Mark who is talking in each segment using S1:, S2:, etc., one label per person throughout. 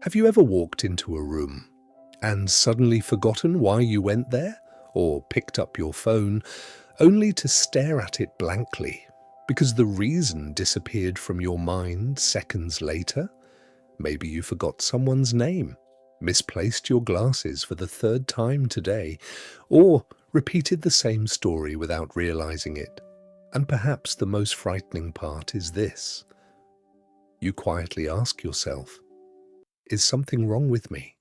S1: Have you ever walked into a room and suddenly forgotten why you went there, or picked up your phone only to stare at it blankly because the reason disappeared from your mind seconds later? Maybe you forgot someone's name, misplaced your glasses for the third time today, or repeated the same story without realizing it. And perhaps the most frightening part is this. You quietly ask yourself, is something wrong with me?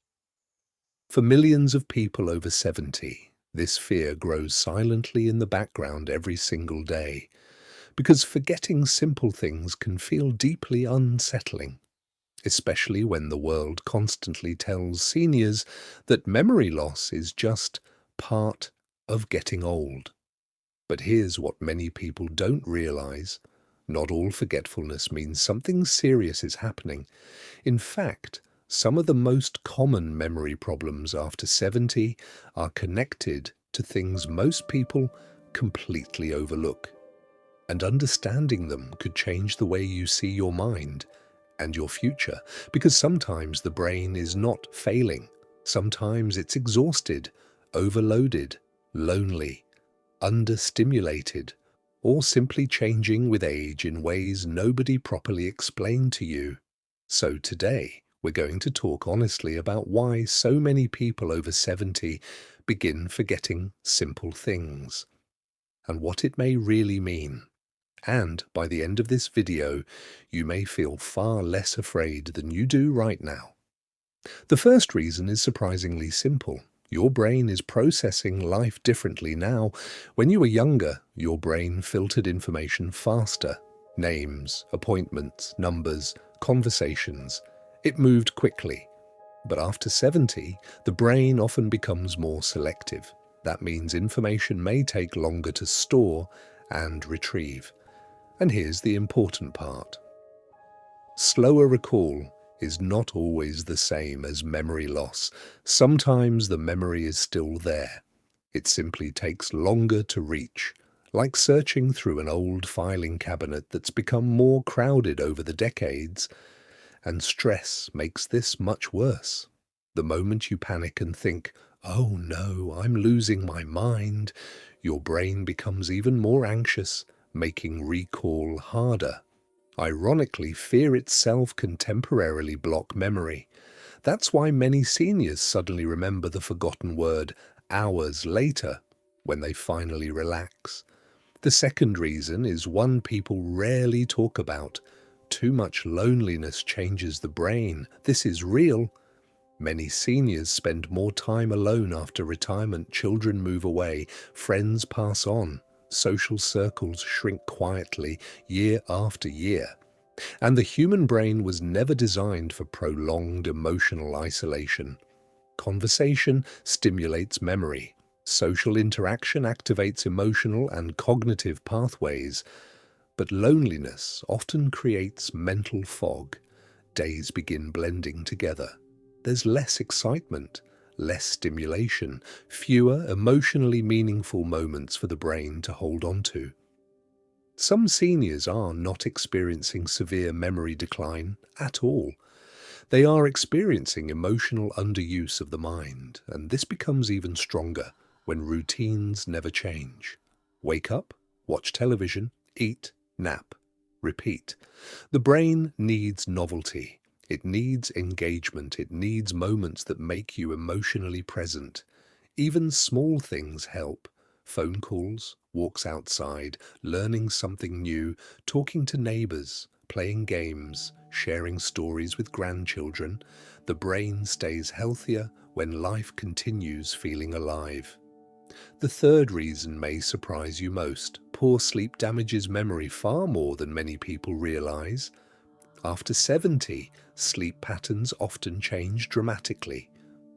S1: For millions of people over 70, this fear grows silently in the background every single day, because forgetting simple things can feel deeply unsettling, especially when the world constantly tells seniors that memory loss is just part of getting old. But here's what many people don't realize. Not all forgetfulness means something serious is happening. In fact, some of the most common memory problems after 70 are connected to things most people completely overlook. And understanding them could change the way you see your mind and your future, because sometimes the brain is not failing. Sometimes it's exhausted, overloaded, lonely, understimulated, or simply changing with age in ways nobody properly explained to you. So today, we're going to talk honestly about why so many people over 70 begin forgetting simple things, and what it may really mean. And by the end of this video, you may feel far less afraid than you do right now. The first reason is surprisingly simple. Your brain is processing life differently now. When you were younger, your brain filtered information faster. Names, appointments, numbers, conversations. It moved quickly. But after 70, the brain often becomes more selective. That means information may take longer to store and retrieve. And here's the important part. Slower recall is not always the same as memory loss. Sometimes the memory is still there. It simply takes longer to reach, like searching through an old filing cabinet that's become more crowded over the decades. And stress makes this much worse. The moment you panic and think, "Oh no, I'm losing my mind," your brain becomes even more anxious, making recall harder. Ironically, fear itself can temporarily block memory. That's why many seniors suddenly remember the forgotten word hours later, when they finally relax. The second reason is one people rarely talk about. Too much loneliness changes the brain. This is real. Many seniors spend more time alone after retirement. Children move away, friends pass on, social circles shrink quietly year after year. And the human brain was never designed for prolonged emotional isolation. Conversation stimulates memory. Social interaction activates emotional and cognitive pathways. But loneliness often creates mental fog. Days begin blending together. There's less excitement, less stimulation, fewer emotionally meaningful moments for the brain to hold on to. Some seniors are not experiencing severe memory decline at all. They are experiencing emotional underuse of the mind, and this becomes even stronger when routines never change. Wake up, watch television, eat, nap, repeat. The brain needs novelty. It needs engagement. It needs moments that make you emotionally present. Even small things help. Phone calls, walks outside, learning something new, talking to neighbors, playing games, sharing stories with grandchildren. The brain stays healthier when life continues feeling alive. The third reason may surprise you most. Poor sleep damages memory far more than many people realize. After 70, sleep patterns often change dramatically.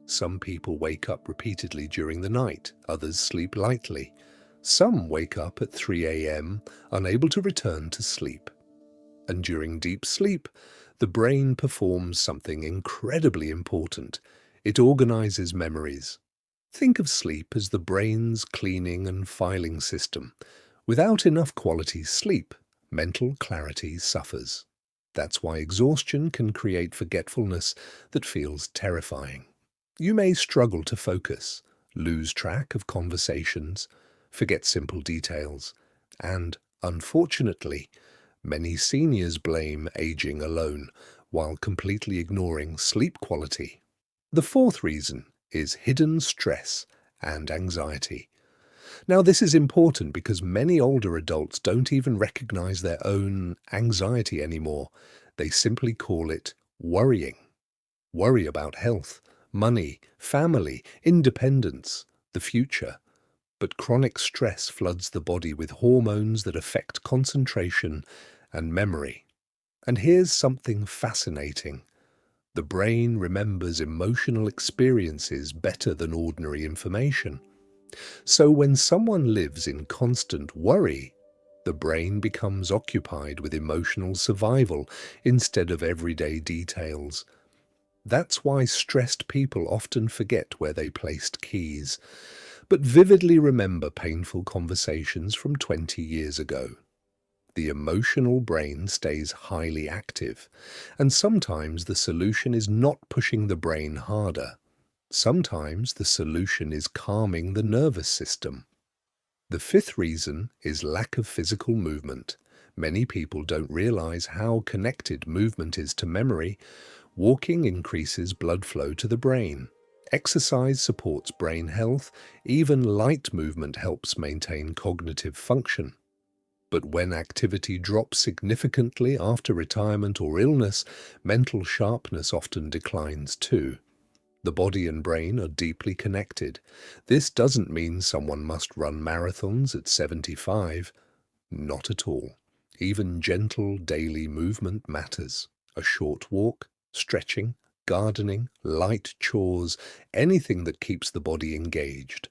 S1: Some people wake up repeatedly during the night, others sleep lightly. Some wake up at 3 a.m., unable to return to sleep. And during deep sleep, the brain performs something incredibly important. It organizes memories. Think of sleep as the brain's cleaning and filing system. Without enough quality sleep, mental clarity suffers. That's why exhaustion can create forgetfulness that feels terrifying. You may struggle to focus, lose track of conversations, forget simple details, and, unfortunately, many seniors blame aging alone while completely ignoring sleep quality. The fourth reason is hidden stress and anxiety. Now, this is important because many older adults don't even recognize their own anxiety anymore. They simply call it worrying. Worry about health, money, family, independence, the future. But chronic stress floods the body with hormones that affect concentration and memory. And here's something fascinating. The brain remembers emotional experiences better than ordinary information. So when someone lives in constant worry, the brain becomes occupied with emotional survival instead of everyday details. That's why stressed people often forget where they placed keys, but vividly remember painful conversations from 20 years ago. The emotional brain stays highly active, and sometimes the solution is not pushing the brain harder. Sometimes the solution is calming the nervous system. The fifth reason is lack of physical movement. Many people don't realize how connected movement is to memory. Walking increases blood flow to the brain. Exercise supports brain health. Even light movement helps maintain cognitive function. But when activity drops significantly after retirement or illness, mental sharpness often declines too. The body and brain are deeply connected. This doesn't mean someone must run marathons at 75. Not at all. Even gentle daily movement matters. A short walk, stretching, gardening, light chores, anything that keeps the body engaged.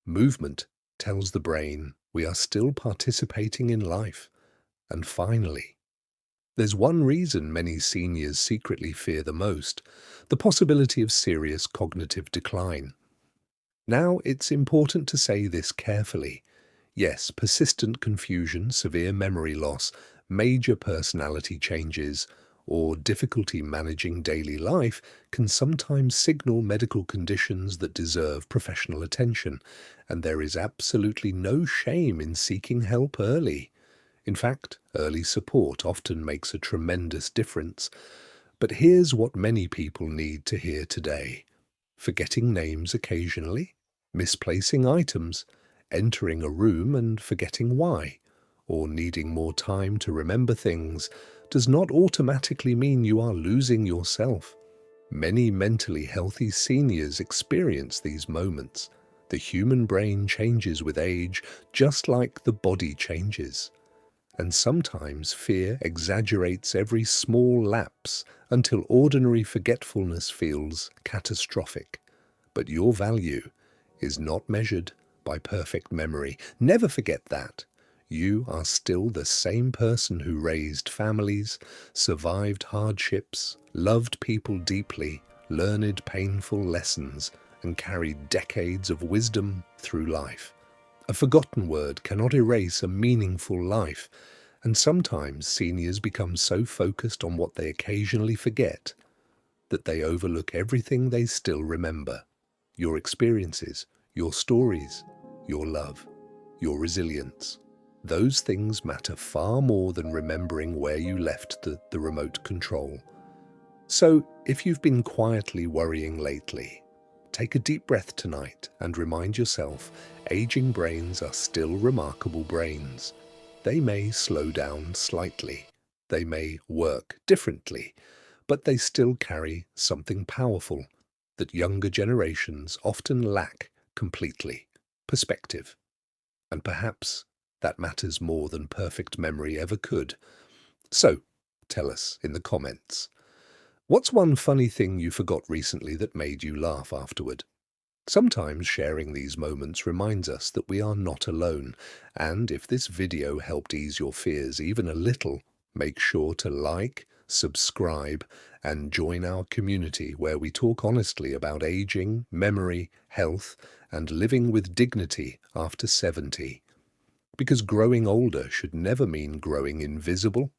S1: Movement tells the brain we are still participating in life. And finally, there's one reason many seniors secretly fear the most: the possibility of serious cognitive decline. Now, it's important to say this carefully. Yes, persistent confusion, severe memory loss, major personality changes, or difficulty managing daily life can sometimes signal medical conditions that deserve professional attention, and there is absolutely no shame in seeking help early. In fact, early support often makes a tremendous difference. But here's what many people need to hear today: forgetting names occasionally, misplacing items, entering a room and forgetting why, or needing more time to remember things does not automatically mean you are losing yourself. Many mentally healthy seniors experience these moments. The human brain changes with age, just like the body changes. And sometimes fear exaggerates every small lapse until ordinary forgetfulness feels catastrophic. But your value is not measured by perfect memory. Never forget that. You are still the same person who raised families, survived hardships, loved people deeply, learned painful lessons, and carried decades of wisdom through life. A forgotten word cannot erase a meaningful life, and sometimes seniors become so focused on what they occasionally forget that they overlook everything they still remember: your experiences, your stories, your love, your resilience. Those things matter far more than remembering where you left the remote control. So, if you've been quietly worrying lately, take a deep breath tonight and remind yourself aging brains are still remarkable brains. They may slow down slightly, they may work differently, but they still carry something powerful that younger generations often lack completely: perspective. And perhaps that matters more than perfect memory ever could. So, tell us in the comments, what's one funny thing you forgot recently that made you laugh afterward? Sometimes sharing these moments reminds us that we are not alone, and if this video helped ease your fears even a little, make sure to like, subscribe, and join our community where we talk honestly about aging, memory, health, and living with dignity after 70. Because growing older should never mean growing invisible